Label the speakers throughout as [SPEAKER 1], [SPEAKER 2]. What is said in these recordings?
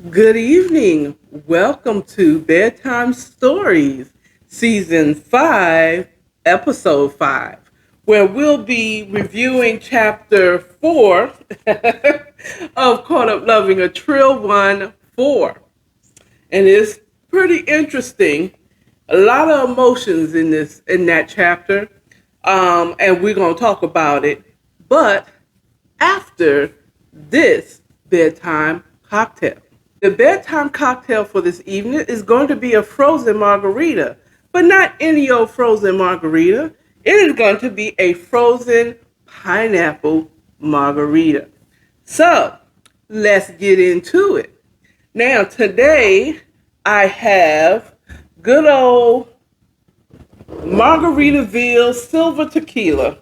[SPEAKER 1] Good evening. Welcome to Bedtime Stories, Season 5, Episode 5, where we'll be reviewing Chapter 4 of Caught Up Loving a Trill 1 4. And it's pretty interesting. A lot of emotions in that chapter. And we're gonna talk about it. But after this bedtime cocktail. The bedtime cocktail for this evening is going to be a frozen margarita, but not any old frozen margarita. It is going to be a frozen pineapple margarita. So let's get into it. Now, today I have good old Margaritaville Silver Tequila.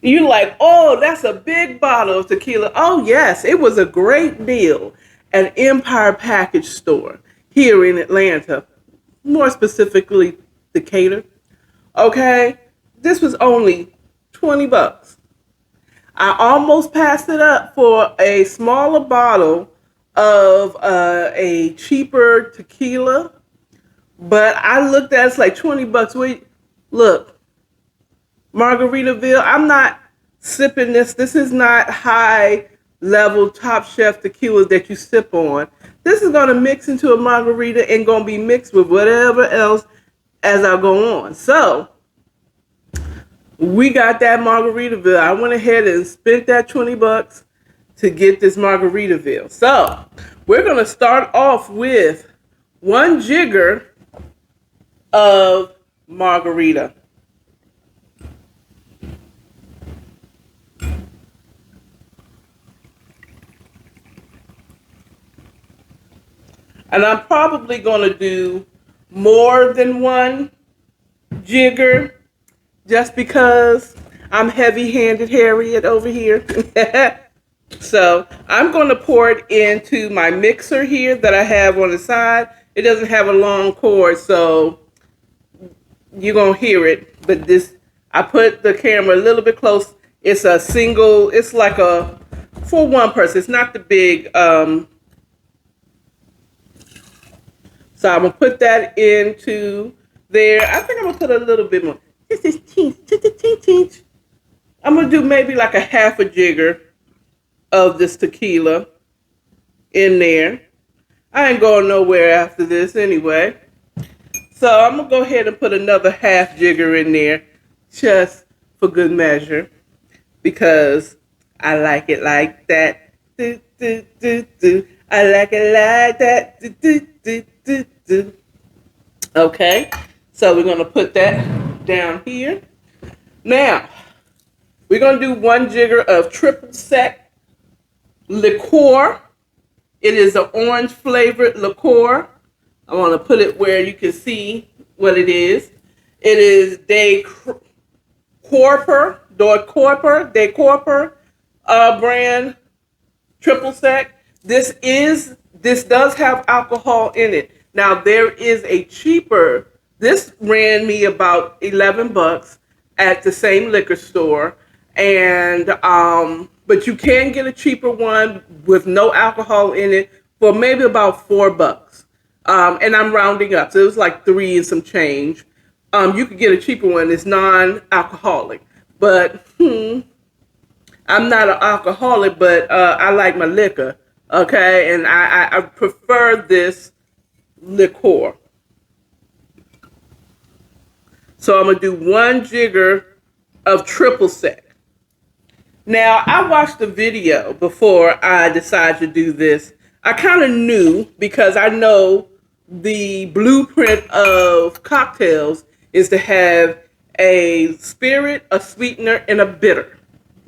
[SPEAKER 1] You're like, oh, that's a big bottle of tequila. Oh, yes, it was a great deal at Empire Package Store here in Atlanta, more specifically Decatur. Okay, this was only 20 bucks. I almost passed it up for a smaller bottle of a cheaper tequila, but I looked at it, it's like 20 bucks. Wait, look, Margaritaville, I'm not sipping this. This is not high level top chef tequila that you sip on. This is going to mix into a margarita and going to be mixed with whatever else as I go on. So we got that Margaritaville. I went ahead and spent that 20 bucks to get this Margaritaville. So we're going to start off with one jigger of margarita. And I'm probably going to do more than one jigger just because I'm heavy-handed Harriet over here. So I'm going to pour it into my mixer here that I have on the side. It doesn't have a long cord, so you're going to hear it. But this, I put the camera a little bit close. It's a single, it's like a, for one person. It's not the big, so I'm going to put that into there. I think I'm going to put a little bit more. This is teeny. I'm going to do maybe like a half a jigger of this tequila in there. I ain't going nowhere after this anyway. So I'm going to go ahead and put another half jigger in there just for good measure because I like it like that. Do, do, do, do. I like it like that. Do, do, do, do, do. Okay, so we're going to put that down here. Now, we're going to do one jigger of triple sec liqueur. It is an orange flavored liqueur. I want to put it where you can see what it is. It is De Corper brand triple sec. This does have alcohol in it. Now there is a cheaper. This ran me about 11 bucks at the same liquor store, and but you can get a cheaper one with no alcohol in it for maybe about 4 bucks. And I'm rounding up, so it was like 3 and some change. You could get a cheaper one. It's non-alcoholic, but I'm not an alcoholic, but I like my liquor. Okay, and I prefer this liqueur. So I'm gonna do one jigger of triple sec. Now I watched the video before I decided to do this. I kind of knew because I know the blueprint of cocktails is to have a spirit, a sweetener, and a bitter.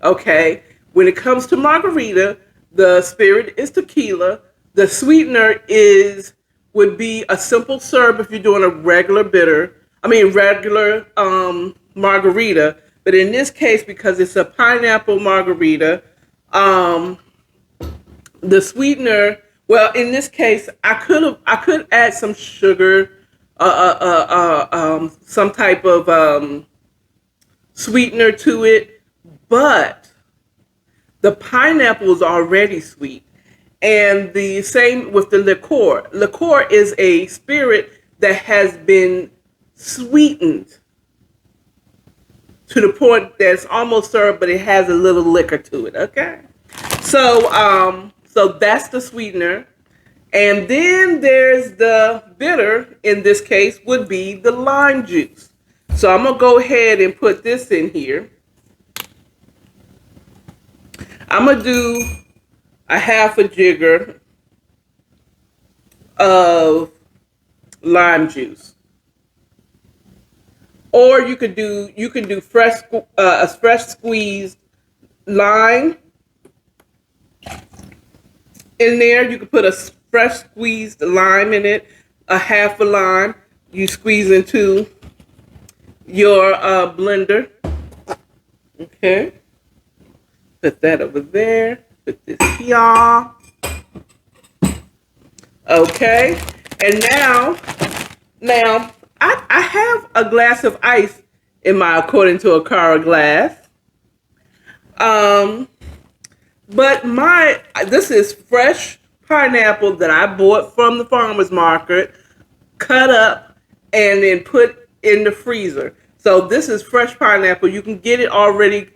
[SPEAKER 1] Okay, when it comes to margarita, the spirit is tequila. The sweetener would be a simple syrup if you're doing a regular regular margarita. But in this case, because it's a pineapple margarita, the sweetener. Well, in this case, I could add some sugar, some type of sweetener to it, but the pineapple is already sweet. And the same with the liqueur. Liqueur is a spirit that has been sweetened to the point that it's almost syrup, but it has a little liquor to it. Okay, so that's the sweetener, and then there's the bitter. In this case, would be the lime juice. So I'm gonna go ahead and put this in here. I'm gonna do a half a jigger of lime juice. Or you can do a fresh squeezed lime in there. You can put a fresh squeezed lime in it, a half a lime. You squeeze into your blender. Okay, put that over there. Put this here. Okay, and now. I have a glass of ice in my according to AKARA glass. But this is fresh pineapple that I bought from the farmer's market, cut up and then put in the freezer. So this is fresh pineapple. You can get it already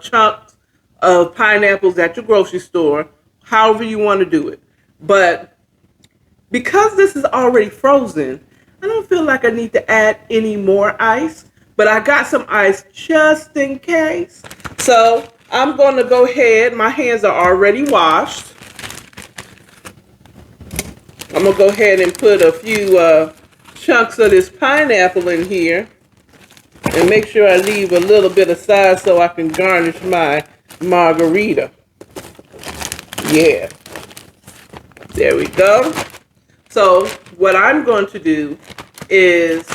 [SPEAKER 1] chunks of pineapples at your grocery store, however you want to do it. But because this is already frozen, I don't feel like I need to add any more ice, but I got some ice just in case. So I'm going to go ahead. My hands are already washed. I'm going to go ahead and put a few chunks of this pineapple in here and make sure I leave a little bit aside so I can garnish my margarita. Yeah. There we go. So what I'm going to do is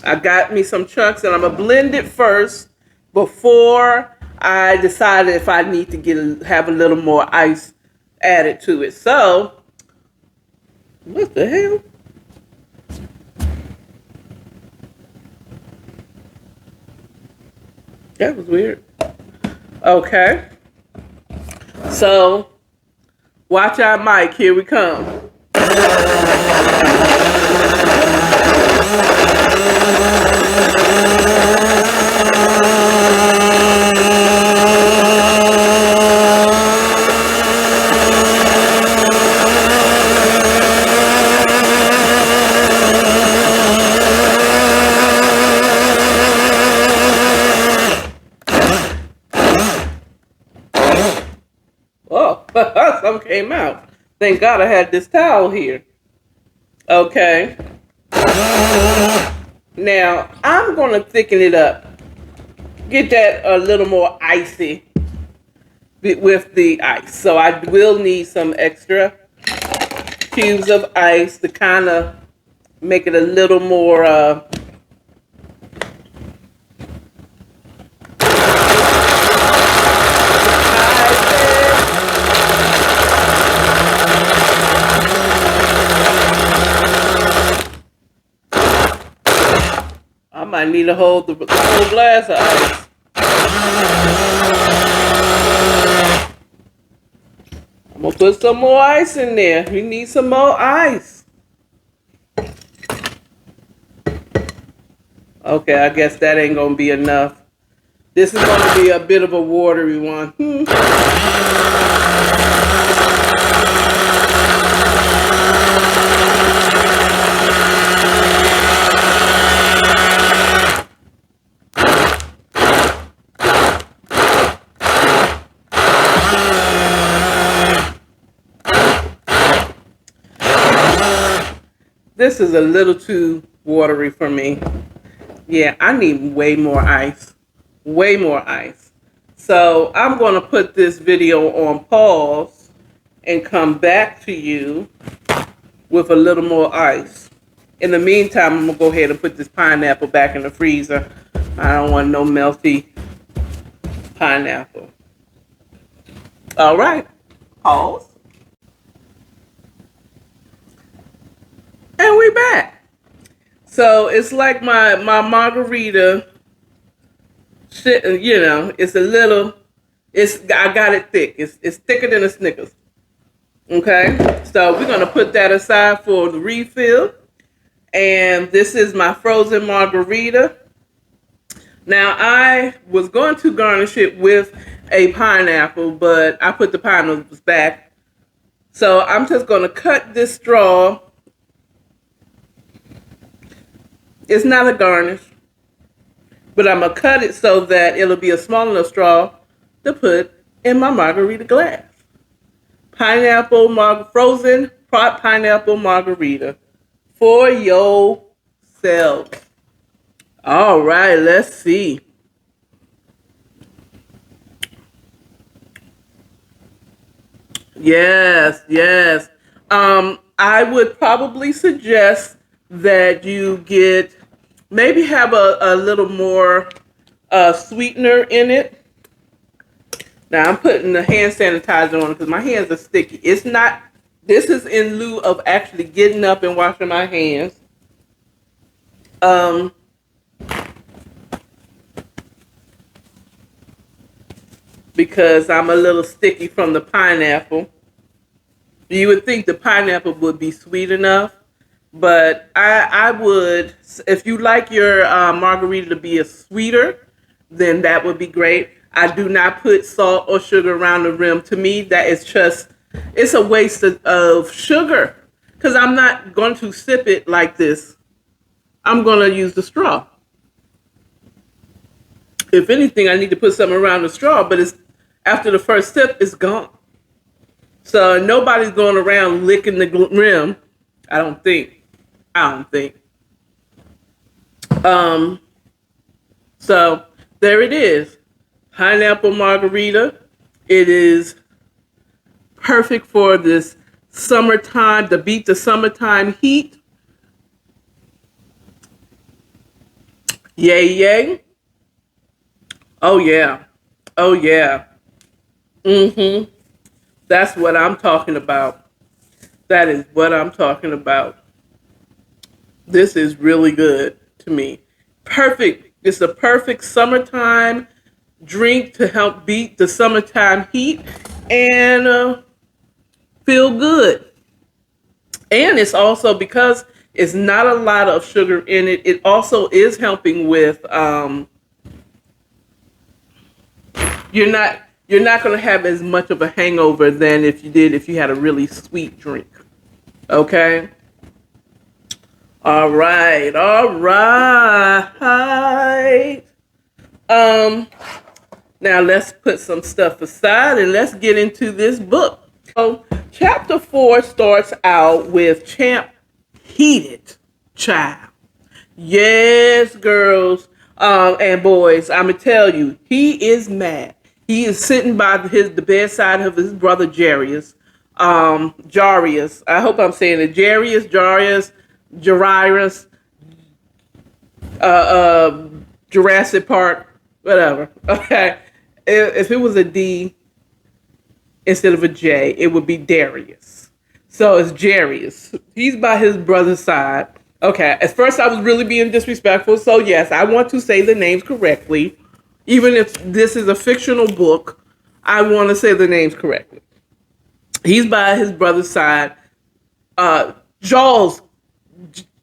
[SPEAKER 1] I got me some chunks and I'm going to blend it first before I decide if I need to have a little more ice added to it. So, what the hell? That was weird. Okay. So, watch our mic. Here we come. Oh, some came out. Thank God I had this towel here. Okay. Now, I'm going to thicken it up. Get that a little more icy with the ice. So I will need some extra cubes of ice to kind of make it a little more I might need to hold the whole glass of ice. I'm going to put some more ice in there. We need some more ice. Okay, I guess that ain't going to be enough. This is going to be a bit of a watery one. This is a little too watery for me. Yeah, I need way more ice. Way more ice. So I'm going to put this video on pause and come back to you with a little more ice. In the meantime, I'm going to go ahead and put this pineapple back in the freezer. I don't want no melty pineapple. All right. Pause. And we back. So it's like my margarita shit, you know, it's a little, I got it thick. It's thicker than a Snickers. Okay, so we're gonna put that aside for the refill. And this is my frozen margarita. Now I was going to garnish it with a pineapple, but I put the pineapples back. So I'm just gonna cut this straw. It's not a garnish, but I'm gonna cut it so that it'll be a small enough straw to put in my margarita glass. Frozen pineapple margarita for yourself. All right, let's see. Yes, yes. I would probably suggest that you get maybe have a little more sweetener in it. Now I'm putting the hand sanitizer on because my hands are sticky. It's not. This is in lieu of actually getting up and washing my hands. Um, because I'm a little sticky from the pineapple. You would think the pineapple would be sweet enough, but I would, if you like your margarita to be a sweeter, then that would be great. I do not put salt or sugar around the rim. To me, that is just, it's a waste of sugar because I'm not going to sip it like this. I'm going to use the straw. If anything, I need to put something around the straw, but it's after the first sip, it's gone. So nobody's going around licking the rim. I don't think. I don't think. So there it is. Pineapple margarita. It is perfect for this summertime, to beat the summertime heat. Yay, yay. Oh, yeah. Oh, yeah. Mm-hmm. That's what I'm talking about. That is what I'm talking about. This is really good to me. Perfect. It's a perfect summertime drink to help beat the summertime heat and feel good. And it's also because it's not a lot of sugar in it. It also is helping with you're not going to have as much of a hangover than if you had a really sweet drink. Okay? All right. All right. Now let's put some stuff aside and let's get into this book. So, chapter 4 starts out with Champ heated, child. Yes, girls and boys, I'm going to tell you, he is mad. He is sitting by the bedside of his brother Jarius. Jarius. I hope I'm saying it. Jarius, Jurassic Park, whatever. Okay. If it was a D instead of a J, it would be Darius. So it's Jarius. He's by his brother's side. Okay. At first, I was really being disrespectful. So, yes, I want to say the names correctly. Even if this is a fictional book, I want to say the names correctly. He's by his brother's side. Jaws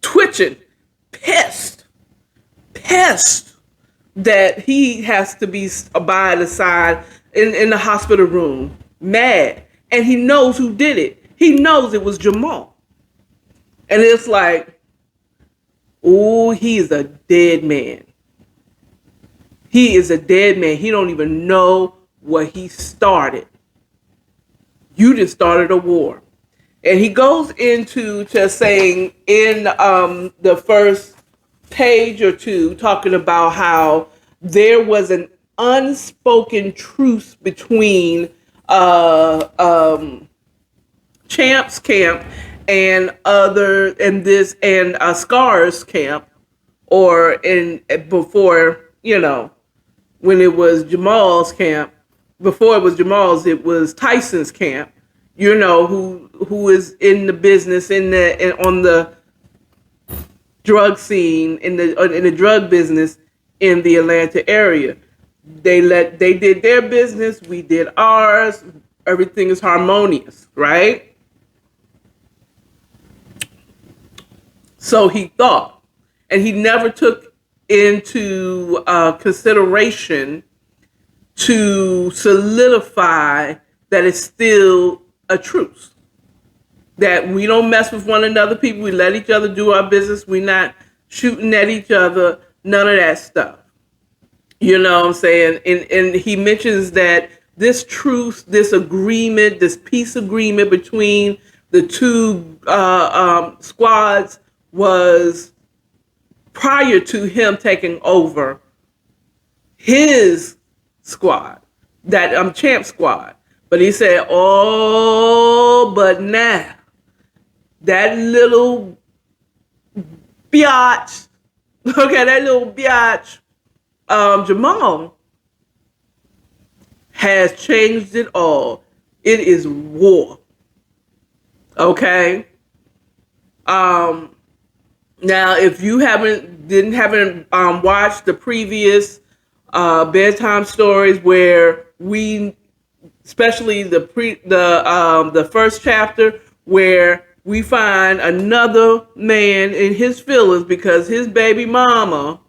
[SPEAKER 1] twitching, pissed that he has to be by the side in the hospital room, mad. And he knows who did it. He knows it was Jamal. And it's like, oh, he's a dead man. He is a dead man. He don't even know what he started. You just started a war. And he goes into just saying in the first page or two, talking about how there was an unspoken truce between Champ's camp and Scar's camp, or before, when it was Jamal's camp. Before it was Jamal's, it was Tyson's camp. Who is in the business on the drug scene in the drug business in the Atlanta area. They did their business, we did ours. Everything is harmonious, right? So he thought, and he never took into consideration to solidify that it's still a truce. That we don't mess with one another, people. We let each other do our business. We're not shooting at each other. None of that stuff. You know what I'm saying? And he mentions that this truce, this agreement, this peace agreement between the two squads was prior to him taking over his squad, that champ squad. But he said, oh, but now that little biatch, okay, that little biatch, Jamal has changed it all. It is war. Okay. Now, if you haven't watched the previous bedtime stories, where we, especially the first chapter, where we find another man in his feelings because his baby mama,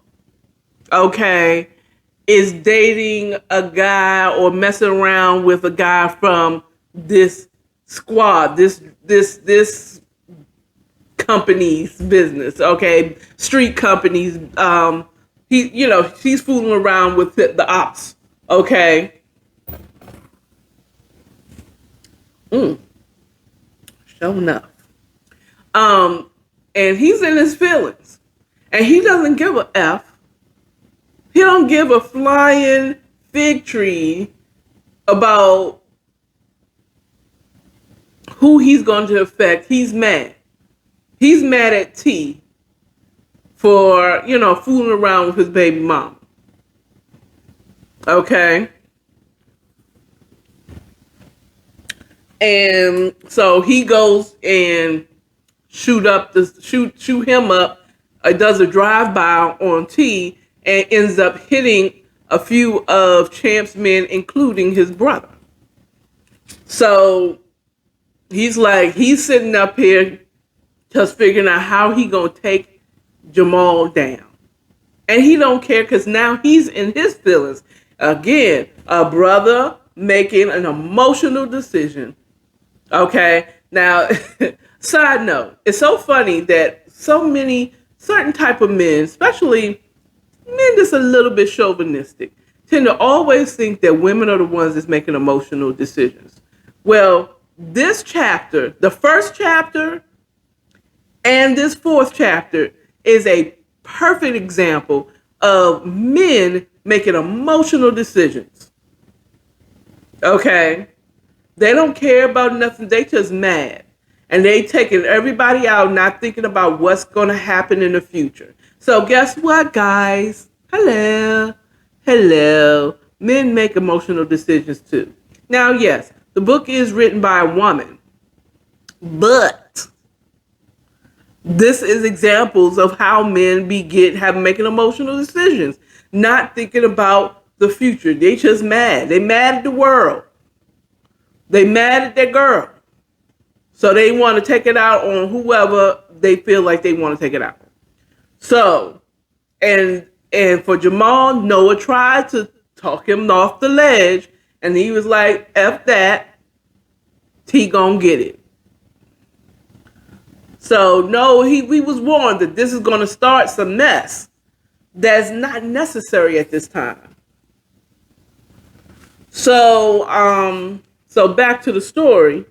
[SPEAKER 1] okay, is dating a guy or messing around with a guy from this squad, this company's business, okay, street companies. She's fooling around with the ops, okay. Sure enough. And he's in his feelings, and he doesn't give a F. He don't give a flying fig tree about who he's going to affect. He's mad. He's mad at T for, fooling around with his baby mama. Okay. And so he goes and shoot him up, does a drive-by on T, and ends up hitting a few of Champ's men, including his brother. So he's sitting up here just figuring out how he gonna take Jamal down. And he don't care, because now he's in his feelings. Again, a brother making an emotional decision. Okay, now, side note, it's so funny that so many certain type of men, especially men that's a little bit chauvinistic, tend to always think that women are the ones that's making emotional decisions. Well, this chapter, the first chapter and this fourth chapter, is a perfect example of men making emotional decisions. Okay? They don't care about nothing. They just mad. And they taking everybody out, not thinking about what's going to happen in the future. So guess what, guys? Hello. Men make emotional decisions too. Now, yes, the book is written by a woman, but this is examples of how men have making emotional decisions, not thinking about the future. They just mad. They mad at the world. They mad at their girl. So they want to take it out on whoever they feel like they want to take it out on. So, and for Jamal, Noah tried to talk him off the ledge, and he was like, F that, T gonna get it. So no, we was warned that this is gonna start some mess that's not necessary at this time. So back to the story.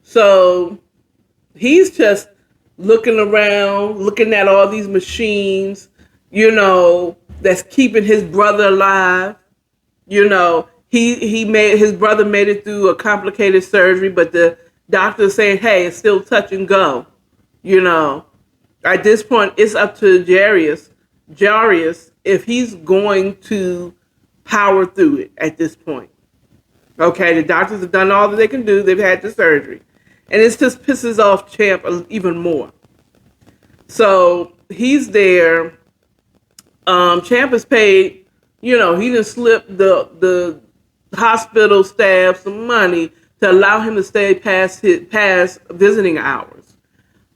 [SPEAKER 1] So he's just looking around, looking at all these machines, that's keeping his brother alive. His brother made it through a complicated surgery, but the doctor's saying, hey, it's still touch and go. At this point, it's up to Jarius if he's going to power through it at this point. Okay, the doctors have done all that they can do. They've had the surgery. And it just pisses off Champ even more. So he's there. Champ is paid. He didn't slip the hospital staff some money to allow him to stay past visiting hours.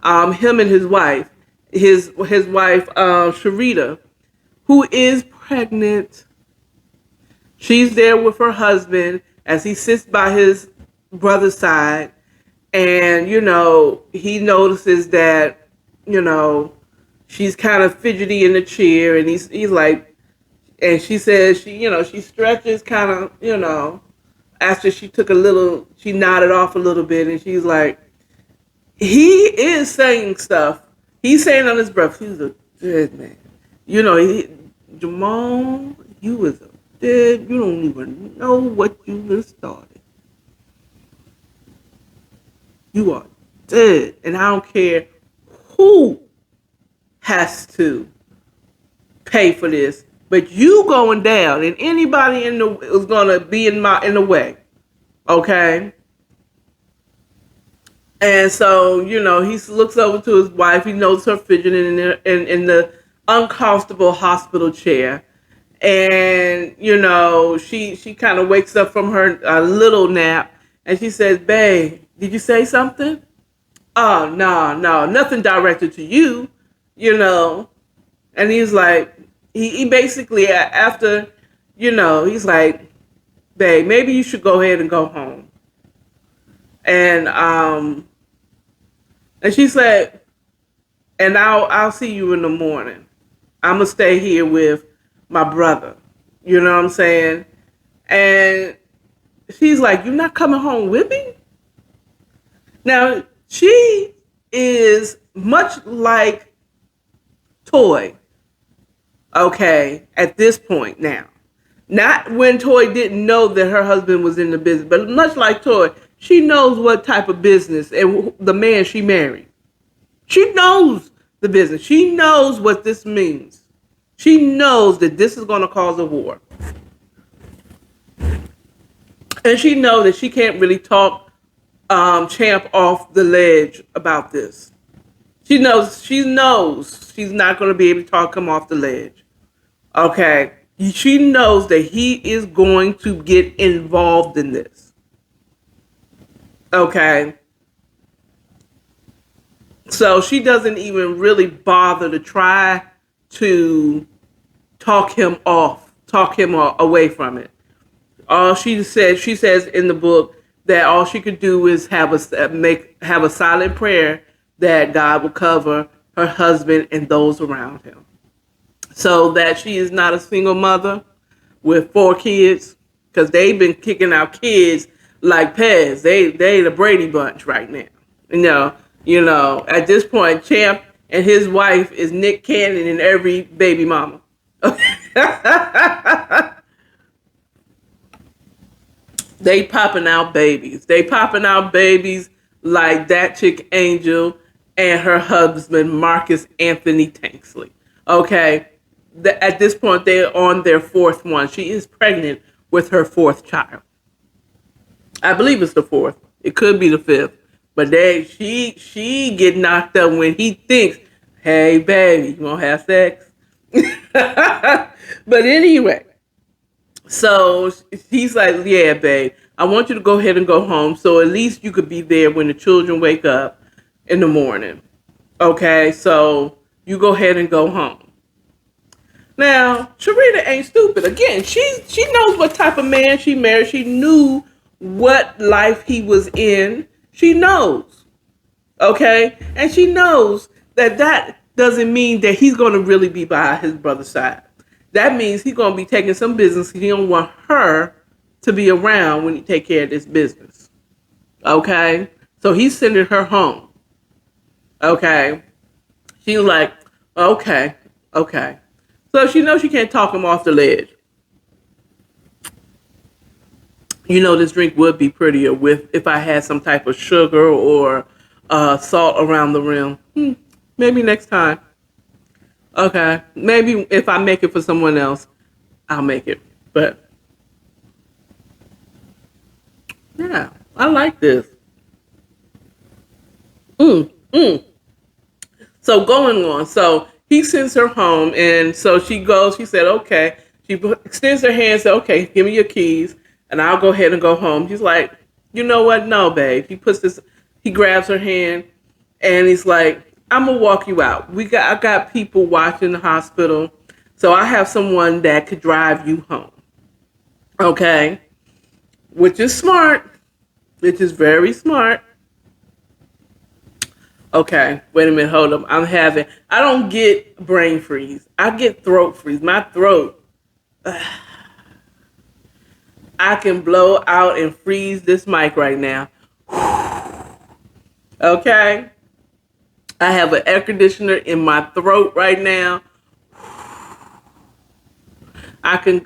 [SPEAKER 1] Him and his wife. his wife, Sharita, who is pregnant. She's there with her husband as he sits by his brother's side. And, he notices that, you know, she's kind of fidgety in the chair. And he's like, and she says, she stretches kind of, after she nodded off a little bit. And she's like, he is saying stuff. He's saying on his breath, he's a dead man. Jamal, you is a dead. You don't even know what you just started. You are dead. And I don't care who has to pay for this, but you going down, and anybody is gonna be in the way. Okay? And so, he looks over to his wife. He knows her fidgeting in the uncomfortable hospital chair. And, she kind of wakes up from her little nap. And she says, babe, did you say something? Oh, no, nothing directed to you, And he's like, he basically, after, he's like, babe, maybe you should go ahead and go home. And she said, and I'll see you in the morning. I'm gonna stay here with my brother. You know what I'm saying? And she's like, you're not coming home with me? Now, she is much like Toy, okay, at this point now. Not when Toy didn't know that her husband was in the business, but much like Toy, she knows what type of business and the man she married. She knows the business. She knows what this means. She knows that this is going to cause a war. And she knows that she can't really talk Champ off the ledge about this. She knows she's not going to be able to talk him off the ledge. Okay? She knows that he is going to get involved in this. Okay? So she doesn't even really bother to try to talk him away from it. All she says in the book that all she could do is have a silent prayer that God will cover her husband and those around him. So that she is not a single mother with 4 kids, because they've been kicking out kids like Pez. They the Brady Bunch right now. At this point, Champ and his wife is Nick Cannon and every baby mama. They popping out babies. They popping out babies like that chick Angel and her husband Marcus Anthony Tanksley. Okay, at this point they're on their 4th one. She is pregnant with her 4th child. I believe it's the 4th. It could be the 5th. But she get knocked up when he thinks, hey baby, you wanna have sex? But anyway, so he's like, yeah, babe, I want you to go ahead and go home so at least you could be there when the children wake up in the morning. Okay, so you go ahead and go home. Now, Sharita ain't stupid. Again, she knows what type of man she married. She knew what life he was in. She knows. Okay? And she knows that doesn't mean that he's going to really be by his brother's side. That means he's going to be taking some business. He don't want her to be around when he take care of this business. Okay? So he's sending her home. Okay? She's like, okay. So she knows she can't talk him off the ledge. This drink would be prettier if I had some type of sugar or salt around the rim. Maybe next time. Okay. Maybe if I make it for someone else, I'll make it. But yeah, I like this. So going on. So he sends her home, and so she goes. She said, okay. She extends her hand and said, okay, give me your keys, and I'll go ahead and go home. He's like, you know what? No, babe. He grabs her hand, and he's like, I'm gonna walk you out. I got people watching the hospital, so I have someone that could drive you home. Okay, which is smart, which is very smart. Okay, wait a minute, hold up. I don't get brain freeze. I get throat freeze. My throat, I can blow out and freeze this mic right now. Okay, I have an air conditioner in my throat right now. I can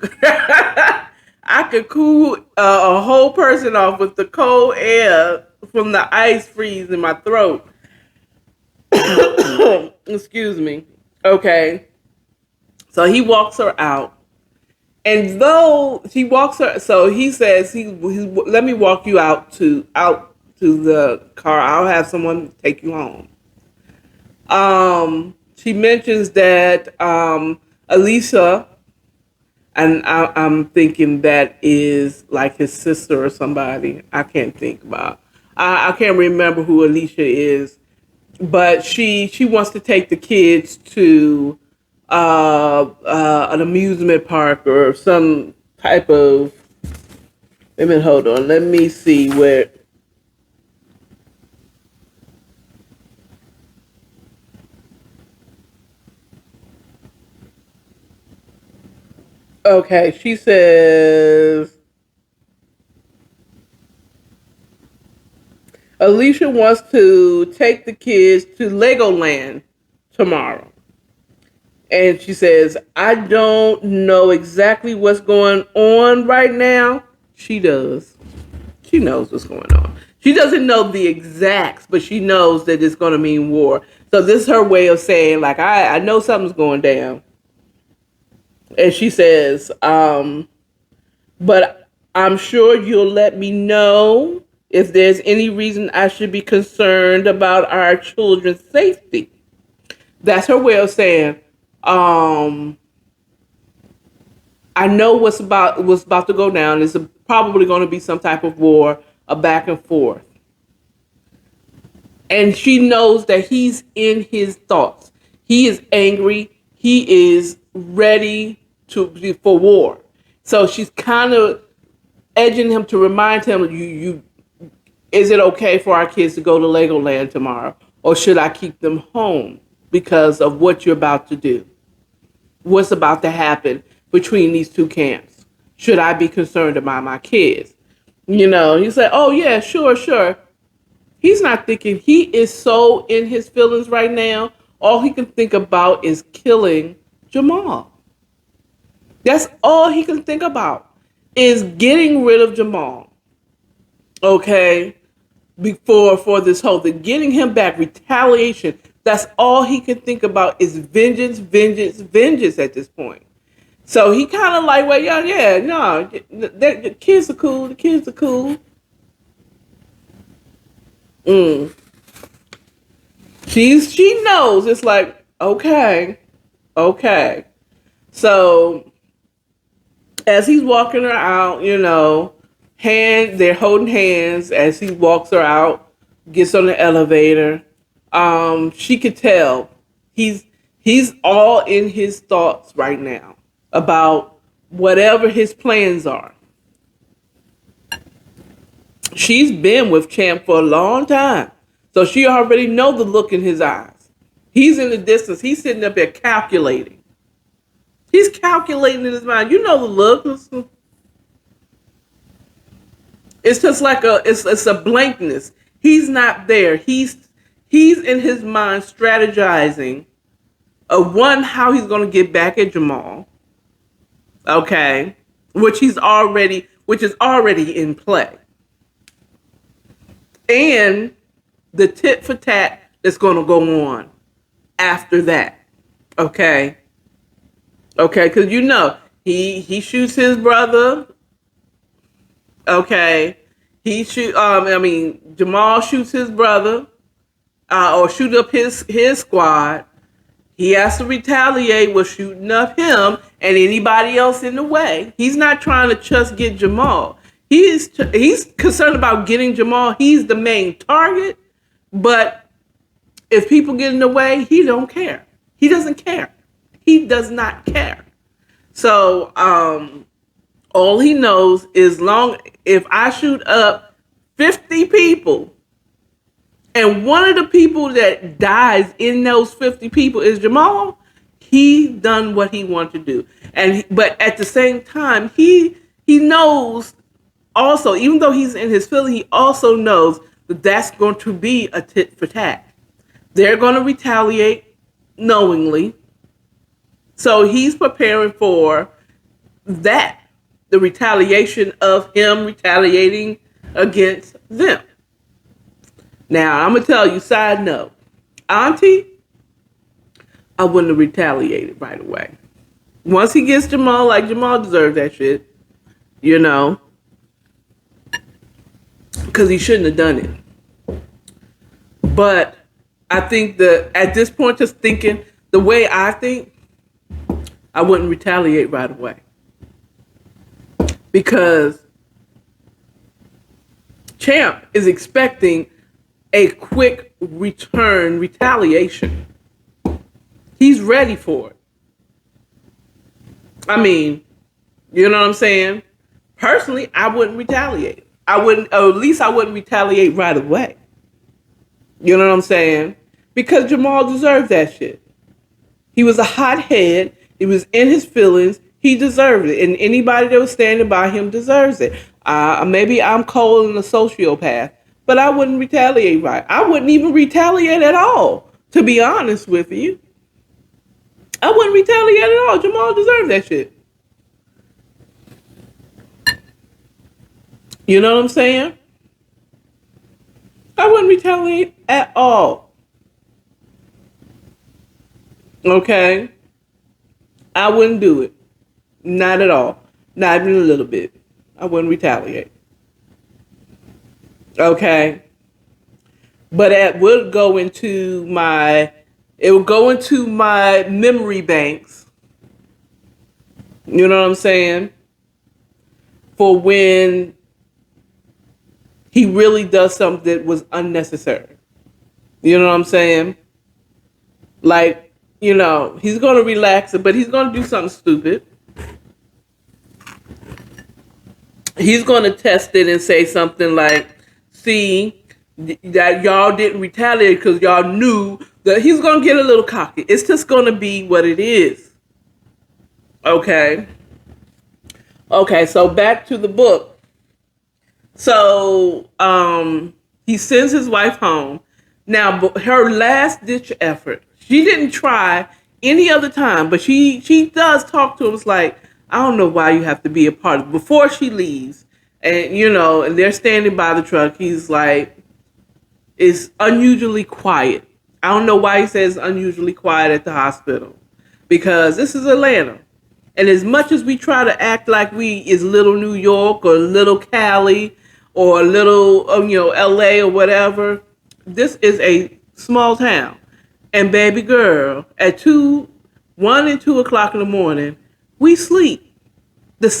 [SPEAKER 1] I could cool a whole person off with the cold air from the ice freeze in my throat. Excuse me. Okay. So he walks her out. And though he walks her, so he says, let me walk you out to the car. I'll have someone take you home. She mentions that Alicia, and I'm thinking that is like his sister or somebody. I can't think about. I can't remember who Alicia is, but she wants to take the kids to an amusement park or some type of. Wait a minute, hold on. Let me see where. Okay, she says Alicia wants to take the kids to Legoland tomorrow. And she says, I don't know exactly what's going on right now. She does. She knows what's going on. She doesn't know the exacts, but she knows that it's going to mean war. So this is her way of saying, like, I know something's going down. And she says, but I'm sure you'll let me know if there's any reason I should be concerned about our children's safety. That's her way of saying, I know what's about to go down. It's probably going to be some type of war, a back and forth. And she knows that he's in his thoughts. He is angry. He is ready for war. So she's kind of edging him to remind him, is it okay for our kids to go to Legoland tomorrow? Or should I keep them home because of what you're about to do? What's about to happen between these two camps? Should I be concerned about my kids? You know, he said, oh yeah, sure. He's not thinking, he is so in his feelings right now. All he can think about is killing Jamal. That's all he can think about, is getting rid of Jamal. Okay? For this whole thing, getting him back, retaliation. That's all he can think about is vengeance at this point. So he kind of like, well, yeah, no, the kids are cool. The kids are cool. She knows. It's like, okay. So as he's walking her out, you know, they're holding hands as he walks her out, gets on the elevator. She could tell he's all in his thoughts right now about whatever his plans are. She's been with Champ for a long time, so she already know the look in his eyes. He's in the distance. He's sitting up there calculating. He's calculating in his mind. You know the look. It's just like it's a blankness. He's not there. He's in his mind strategizing of how he's going to get back at Jamal. Okay, which is already in play, and the tit for tat that's going to go on after that. Okay, because you know he shoots his brother. Okay, Jamal shoots his brother, or shoot up his squad. He has to retaliate with shooting up him and anybody else in the way. He's not trying to just get Jamal. He's concerned about getting Jamal. He's the main target, but If people get in the way, he don't care. He doesn't care. He does not care. So all he knows is if I shoot up 50 people and one of the people that dies in those 50 people is Jamal, he done what he wanted to do. But at the same time, he knows also, even though he's in his feeling, he also knows that that's going to be a tit for tat. They're going to retaliate knowingly. So he's preparing for that, the retaliation of him retaliating against them. Now, I'm going to tell you, side note, Auntie, I wouldn't have retaliated right away. Once he gets Jamal, like Jamal deserves that shit, you know, because he shouldn't have done it. But I think that at this point, just thinking the way I think, I wouldn't retaliate right away. Because Champ is expecting a quick return retaliation. He's ready for it. I mean, you know what I'm saying? Personally, I wouldn't retaliate. Or at least I wouldn't retaliate right away. You know what I'm saying? Because Jamal deserved that shit. He was a hothead. He was in his feelings. He deserved it. And anybody that was standing by him deserves it. Maybe I'm cold and a sociopath, but I wouldn't retaliate right. I wouldn't even retaliate at all, to be honest with you. I wouldn't retaliate at all. Jamal deserved that shit. You know what I'm saying? I wouldn't retaliate at all. Okay? I wouldn't do it. Not at all. Not even a little bit. I wouldn't retaliate. Okay? But it would go into my memory banks. You know what I'm saying? For when he really does something that was unnecessary. You know what I'm saying? Like, you know, he's going to relax it, but he's going to do something stupid. He's going to test it and say something like, see, that y'all didn't retaliate because y'all knew that he's going to get a little cocky. It's just going to be what it is. Okay. Okay, so back to the book. So he sends his wife home. Now, her last ditch effort, she didn't try any other time, but she does talk to him. It's like, I don't know why you have to be a part of it. Before she leaves, and you know, and they're standing by the truck, he's like, it's unusually quiet. I don't know why he says unusually quiet at the hospital, because this is Atlanta. And as much as we try to act like we is little New York or little Cali or little, LA or whatever, this is a small town. And baby girl, at 1 and 2 o'clock in the morning, we sleep. The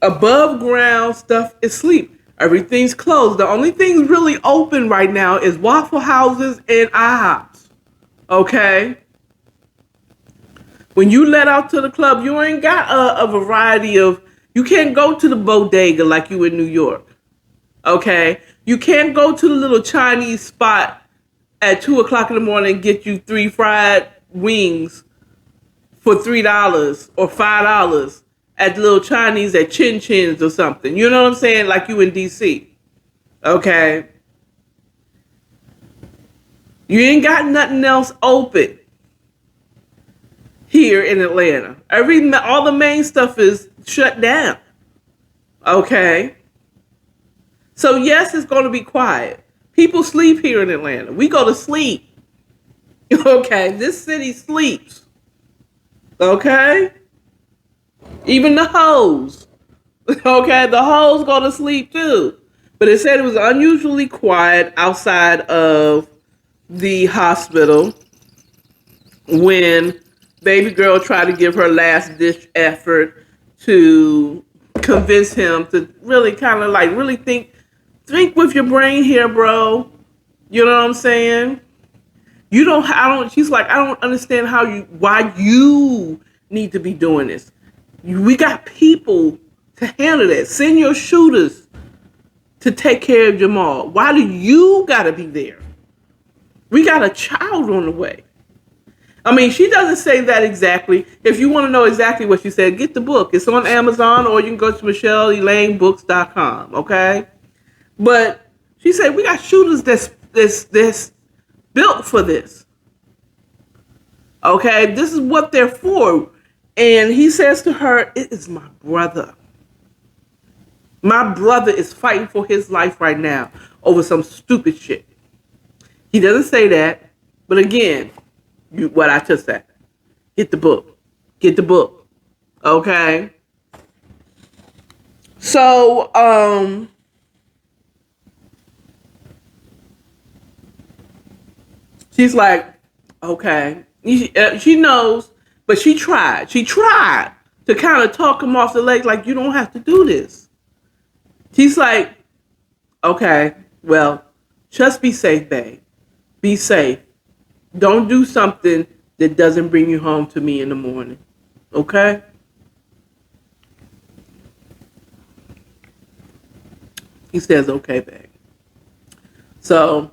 [SPEAKER 1] above ground stuff is sleep. Everything's closed. The only thing really open right now is Waffle Houses and IHOPs. Okay? When you let out to the club, you ain't got a variety of, you can't go to the bodega like you in New York. Okay? You can't go to the little Chinese spot at 2 o'clock in the morning and get you 3 fried wings for $3 or $5 at the little Chinese at Chin Chin's or something. You know what I'm saying? Like you in DC. Okay? You ain't got nothing else open here in Atlanta. All the main stuff is shut down. Okay? So yes, it's going to be quiet. People sleep here in Atlanta. We go to sleep. Okay? This city sleeps. Okay? Even the hoes. Okay? The hoes go to sleep too. But it said it was unusually quiet outside of the hospital when baby girl tried to give her last ditch effort to convince him to really kind of like really think think with your brain here, bro. You know what I'm saying? You don't. I don't. She's like, I don't understand why you need to be doing this. We got people to handle that. Send your shooters to take care of Jamal. Why do you gotta be there? We got a child on the way. I mean, she doesn't say that exactly. If you want to know exactly what she said, get the book. It's on Amazon, or you can go to MichelleElaineBooks.com. Okay, but she said we got shooters that's built for this. Okay, this is what they're for. And he says to her, "It is my brother. My brother is fighting for his life right now over some stupid shit." He doesn't say that, but again, what I just said. Get the book. Get the book. Okay? So, she's like, okay. She knows, but she tried. She tried to kind of talk him off the leg, like, you don't have to do this. He's like, okay, well, just be safe, babe. Be safe. Don't do something that doesn't bring you home to me in the morning. Okay? He says, okay, babe. So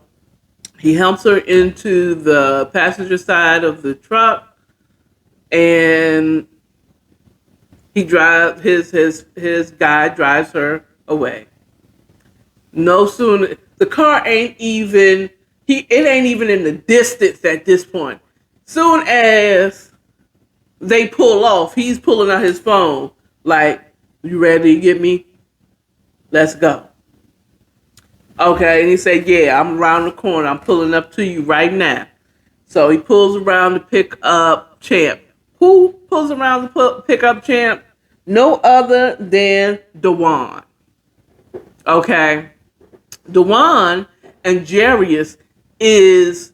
[SPEAKER 1] he helps her into the passenger side of the truck, and he drives his guy drives her away. No sooner the car ain't even it ain't even in the distance at this point. Soon as they pull off, he's pulling out his phone like, you ready to get me? Let's go. Okay, and he said, yeah, I'm around the corner. I'm pulling up to you right now. So he pulls around to pick up Champ. Who pulls around to pick up Champ? No other than Dewan. Okay. Dewan and Jarius is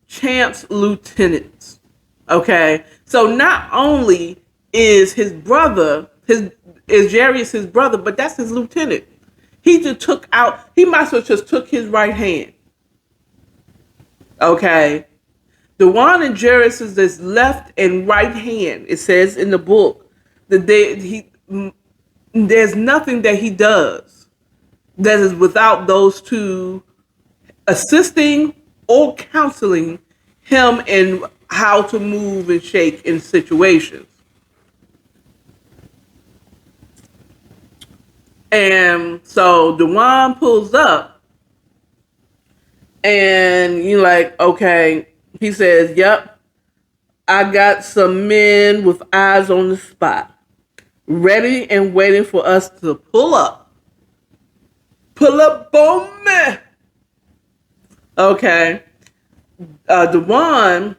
[SPEAKER 1] Champ's lieutenants. Okay. So not only is his brother, is Jarius his brother, but that's his lieutenant. He might as well just took his right hand. Okay. Dewan and Jarius is his left and right hand. It says in the book that there's nothing that he does that is without those two assisting or counseling him in how to move and shake in situations. And so Dewan pulls up, and you're like, okay. He says, yep, I got some men with eyes on the spot, ready and waiting for us to pull up. Pull up on me. Okay. Dewan,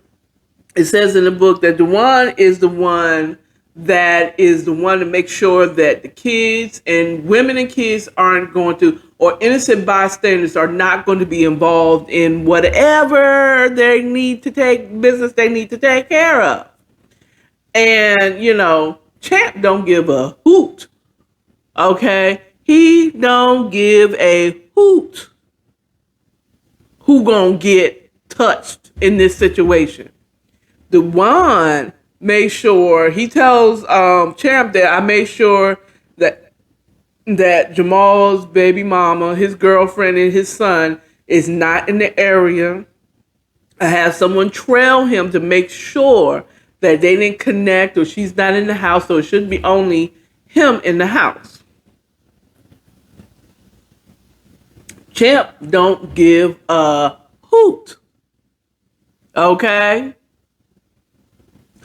[SPEAKER 1] it says in the book that Dewan is the one to make sure that the kids and women and kids aren't going to, or innocent bystanders are not going to be involved in whatever they need to take care of. And, Champ don't give a hoot. Okay? He don't give a hoot who gonna get touched in this situation. Dewan made sure, he tells Champ that I made sure that Jamal's baby mama, his girlfriend, and his son is not in the area. I have someone trail him to make sure that they didn't connect, or she's not in the house, so it should be only him in the house. Champ don't give a hoot. Okay?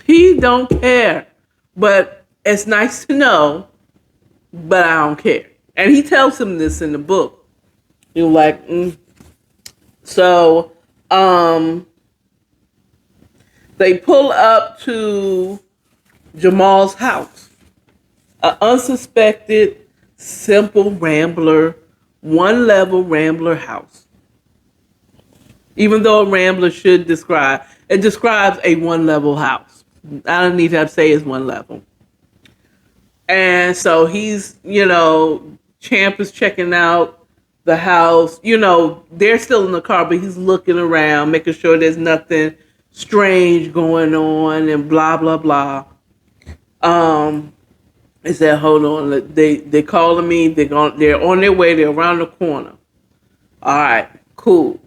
[SPEAKER 1] He don't care. But it's nice to know, but I don't care. And he tells him this in the book. You're like, So, they pull up to Jamal's house. An unsuspected, simple rambler, one-level rambler house. Even though a rambler it describes a one-level house. I don't need to say it's one level. And so he's, Champ is checking out the house. They're still in the car, but he's looking around, making sure there's nothing strange going on and blah, blah, blah. He said, hold on. They calling me. They're on their way. They're around the corner. All right, cool.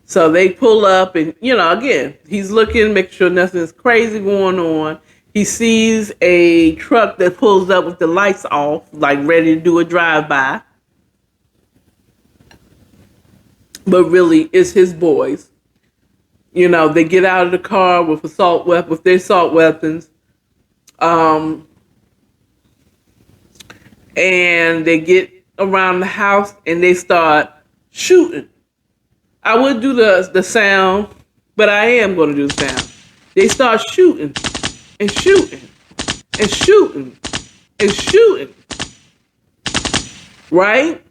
[SPEAKER 1] So they pull up and, again, he's looking, making sure nothing's crazy going on. He sees a truck that pulls up with the lights off, like ready to do a drive-by. But really, it's his boys. They get out of the car with their assault weapons. And they get around the house and they start shooting. I would do the sound, but I am going to do the sound. They start shooting and shooting and shooting and shooting. Right?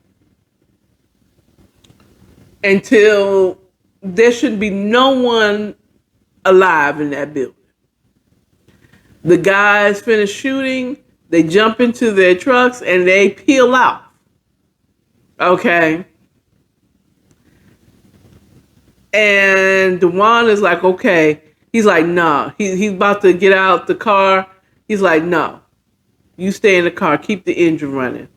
[SPEAKER 1] Until there should be no one alive in that building. The guys finish shooting, they jump into their trucks, and they peel out. Okay? And Dewan is like, okay. He's like, nah. He's about to get out the car. He's like, no. You stay in the car. Keep the engine running.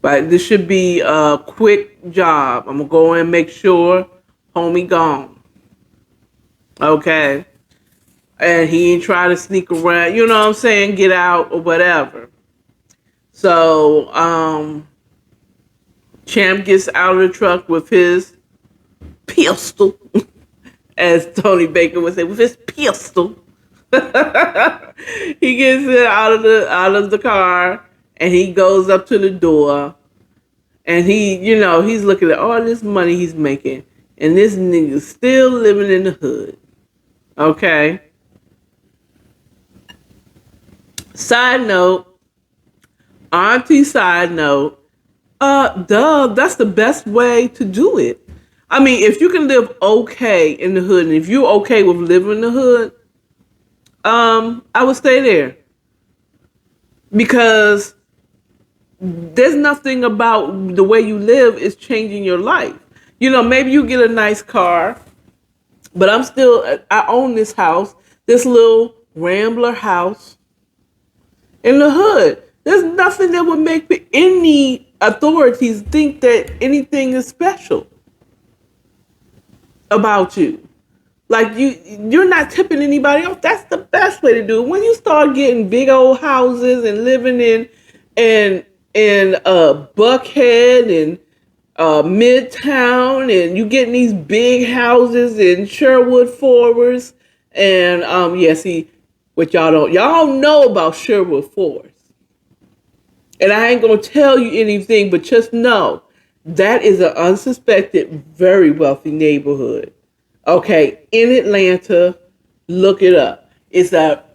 [SPEAKER 1] But this should be a quick job. I'm going to go in and make sure homie gone. Okay? And he ain't trying to sneak around. You know what I'm saying? Get out or whatever. So, Champ gets out of the truck with his pistol, as Tony Baker would say, with his pistol. He gets it out of the car and he goes up to the door and he's looking at all this money he's making and this nigga's still living in the hood. Okay. Side note, side note, that's the best way to do it. I mean, if you can live okay in the hood, and if you're okay with living in the hood, I would stay there. Because there's nothing about the way you live is changing your life. Maybe you get a nice car, but I own this house, this little Rambler house in the hood. There's nothing that would make any authorities think that anything is special about you. Like you're not tipping anybody off. That's the best way to do it. When you start getting big old houses and living in Buckhead and Midtown, and you getting these big houses in Sherwood Forest, and see what y'all don't know about Sherwood Forest. And I ain't gonna tell you anything, but just know that is an unsuspected, very wealthy neighborhood. Okay, in Atlanta, look it up.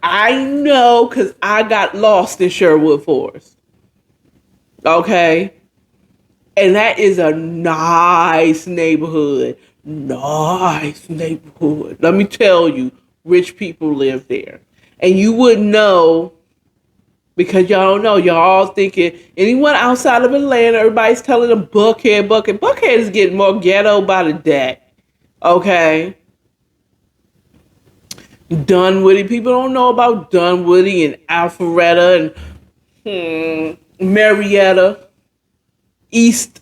[SPEAKER 1] I know because I got lost in Sherwood Forest. Okay? And that is a nice neighborhood. Nice neighborhood. Let me tell you, rich people live there. And you wouldn't know because y'all don't know. Y'all thinking, anyone outside of Atlanta, everybody's telling them Buckhead. Buckhead is getting more ghetto by the day. Okay? Dunwoody. People don't know about Dunwoody and Alpharetta and Marietta, East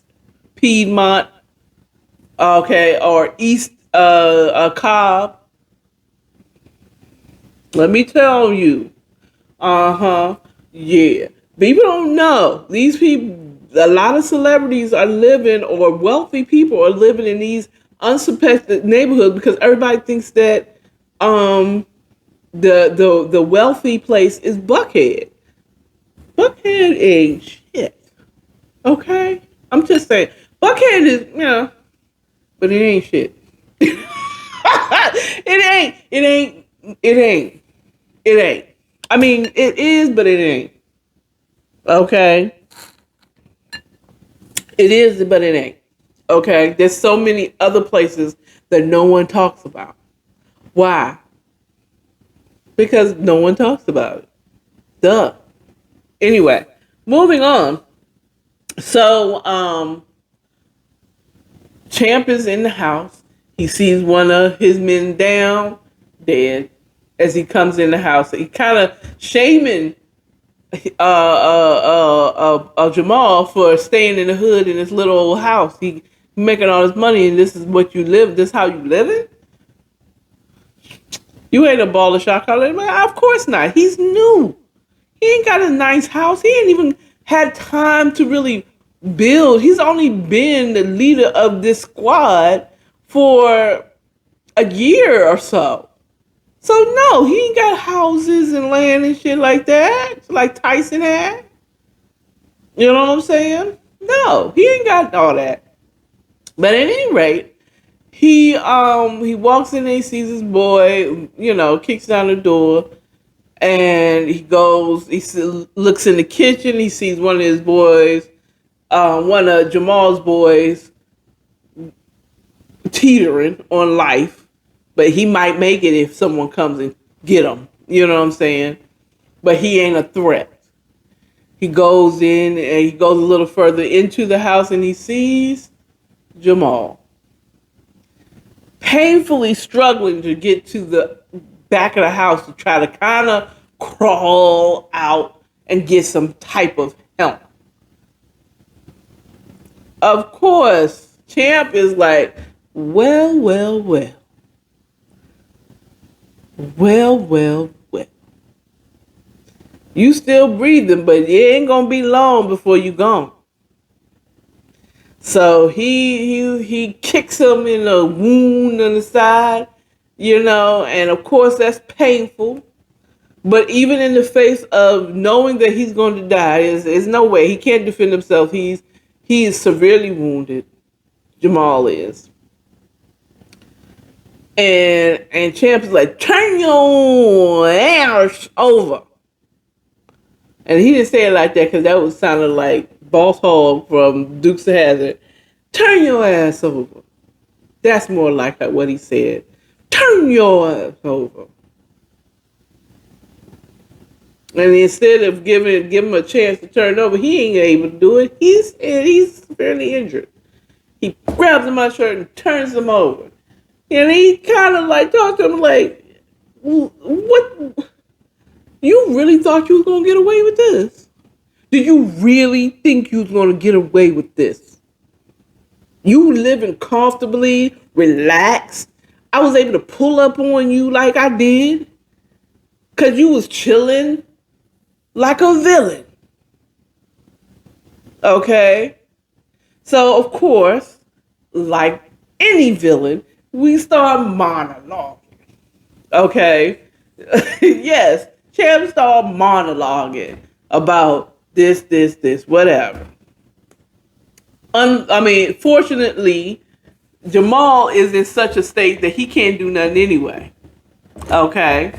[SPEAKER 1] Piedmont, okay, or East Cobb. Let me tell you. Yeah. People don't know. These people, a lot of celebrities are living, or wealthy people are living in these unsuspected neighborhoods because everybody thinks that the wealthy place is Buckhead. Buckhead ain't shit. Okay? I'm just saying. Buckhead is, but it ain't shit. It ain't. I mean, it is, but it ain't. Okay? It is, but it ain't. Okay? There's so many other places that no one talks about. Why? Because no one talks about it. Duh. Anyway, moving on. So, Champ is in the house. He sees one of his men down, dead, as he comes in the house. He kind of shaming Jamal for staying in the hood in this little old house. He making all this money, and this is what you live. This is how you living? You ain't a baller shot caller. Of course not. He's new. He ain't got a nice house. He ain't even had time to really build. He's only been the leader of this squad for a year or so. So no, he ain't got houses and land and shit like that, like Tyson had. You know what I'm saying? No, he ain't got all that. But at any rate, he walks in and he sees his boy, kicks down the door, and he goes. Looks in the kitchen. He sees one of his boys, one of Jamal's boys, teetering on life, but he might make it if someone comes and get him. You know what I'm saying? But he ain't a threat. He goes in and he goes a little further into the house and he sees Jamal painfully struggling to get to the back of the house to try to kind of crawl out and get some type of help. Of course, Champ is like, well. You still breathing, but it ain't gonna be long before you gone. So he kicks him in a wound on the side, and of course that's painful. But even in the face of knowing that he's going to die, there's no way. He can't defend himself. He is severely wounded. Jamal is. And Champ is like, turn your ass over. And he didn't say it like that because that was sounding like Boss Hogg from Dukes of Hazzard. Turn your ass over. That's more like what he said. Turn your ass over. And instead of give him a chance to turn over, he ain't able to do it. He's severely injured. He grabs him by the shirt and turns him over. And he kind of talked to him like, what? You really thought you was going to get away with this? Did you really think you was going to get away with this? You living comfortably, relaxed. I was able to pull up on you like I did. Because you was chilling like a villain. Okay? So, of course, like any villain, we start monologuing. Okay? Yes. Champ started monologuing about this, whatever. Fortunately, Jamal is in such a state that he can't do nothing anyway. Okay?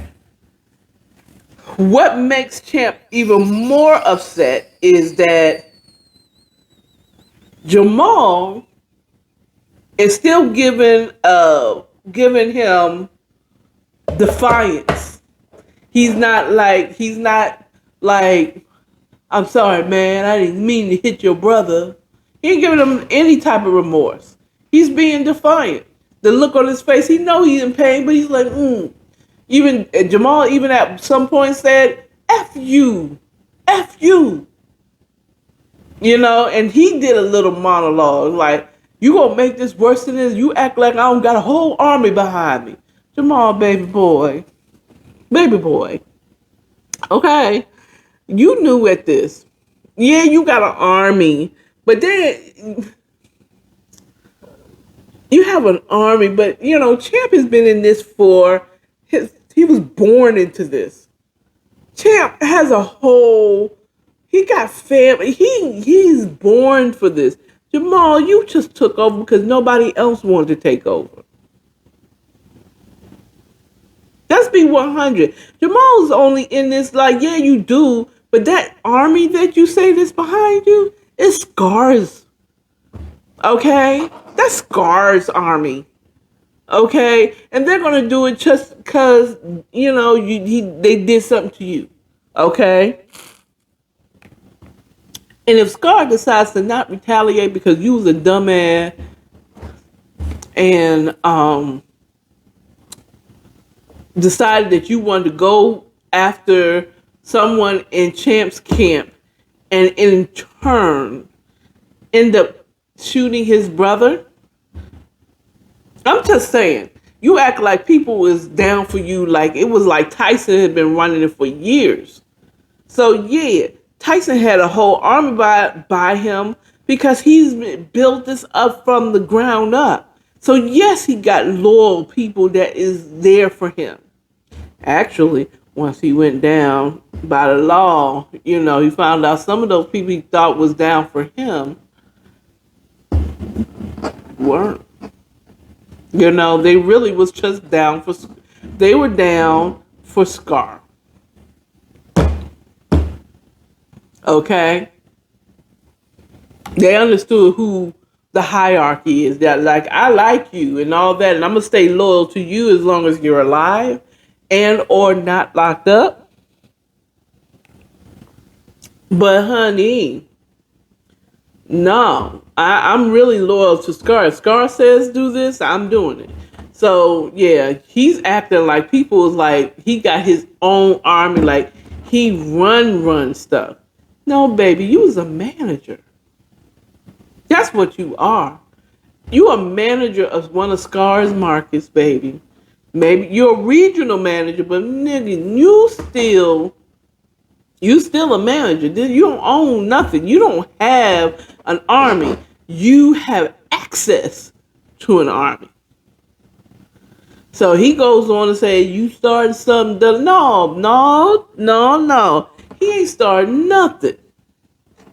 [SPEAKER 1] What makes Champ even more upset is that Jamal is still giving him defiance. He's not like, I'm sorry, man, I didn't mean to hit your brother. He ain't giving him any type of remorse. He's being defiant. The look on his face, he know he's in pain, but he's like, Even Jamal even at some point said, F you. And he did a little monologue like, you gonna make this worse than this? You act like I don't got a whole army behind me. Jamal, baby boy. Okay. You knew at this. Yeah, you got an army, but then you have an army, but Champ has been in this he was born into this. Champ has he got family. He's born for this. Jamal, you just took over because nobody else wanted to take over. Let's be 100. Jamal's only in this yeah, you do, but that army that you say that's behind you is Scar's. Okay? That's Scar's army. Okay? And they're going to do it just because, they did something to you. Okay? And if Scar decides to not retaliate because you was a dumbass, and decided that you wanted to go after someone in Champ's camp, and in turn end up shooting his brother. I'm just saying, you act like people was down for you like it was like Tyson had been running it for years. So yeah, Tyson had a whole army by him because he's built this up from the ground up. So yes, he got loyal people that is there for him. Actually, once he went down by the law, he found out some of those people he thought was down for him weren't. They really was just they were down for Scar. Okay? They understood who the hierarchy is. That, like, I like you and all that, and I'm going to stay loyal to you as long as you're alive and or not locked up. But honey, no, I'm really loyal to Scar. If Scar says do this, I'm doing it. So yeah, he's acting like people is like he got his own army, like he run stuff. No, baby, you was a manager. That's what you are. You a manager of one of Scar's markets, baby. Maybe you're a regional manager, but nigga, you still a manager. You don't own nothing. You don't have an army. You have access to an army. So he goes on to say, you started something. No. He ain't started nothing.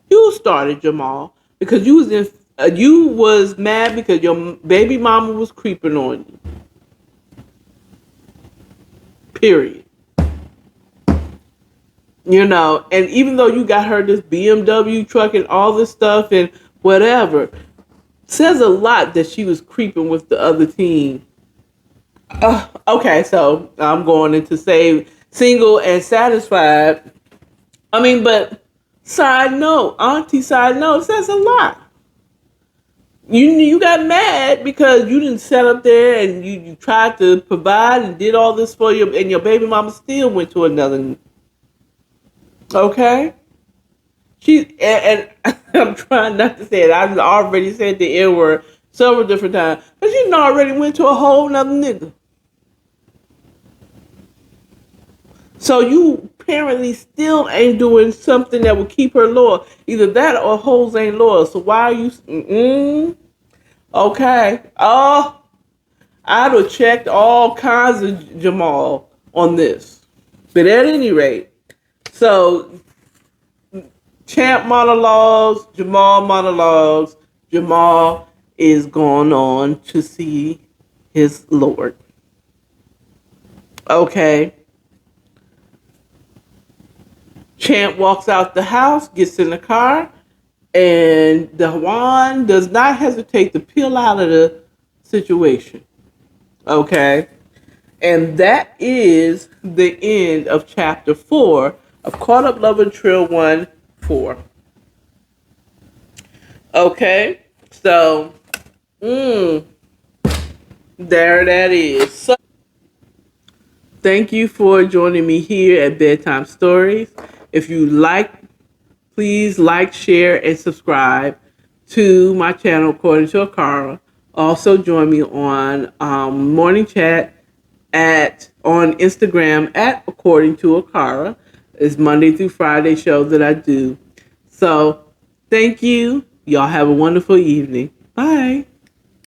[SPEAKER 1] You started, Jamal, because you was mad because your baby mama was creeping on you. Period. And even though you got her this BMW truck and all this stuff and whatever, says a lot that she was creeping with the other team. Okay, so I'm going into say single and satisfied. But auntie side note, says a lot. You got mad because you didn't set up there and you tried to provide and did all this for you, and your baby mama still went to another. Okay? And I'm trying not to say it. I've already said the N word several different times. But she already went to a whole nother nigga. So you apparently still ain't doing something that will keep her loyal. Either that or hoes ain't loyal. So why are you... Okay. Oh, I'd have checked all kinds of Jamal on this. But at any rate, so Champ monologues, Jamal monologues. Jamal is going on to see his Lord. Okay. Champ walks out the house, gets in the car, and Juan does not hesitate to peel out of the situation. Okay. And that is the end of chapter 4 of Caught Up Love and Trill 1-4. Okay. So, there that is. So, thank you for joining me here at Bedtime Stories. If you please like, share, and subscribe to my channel, According to AKARA. Also join me on Morning Chat on Instagram at According to AKARA. It's Monday through Friday show that I do. So thank you. Y'all have a wonderful evening. Bye.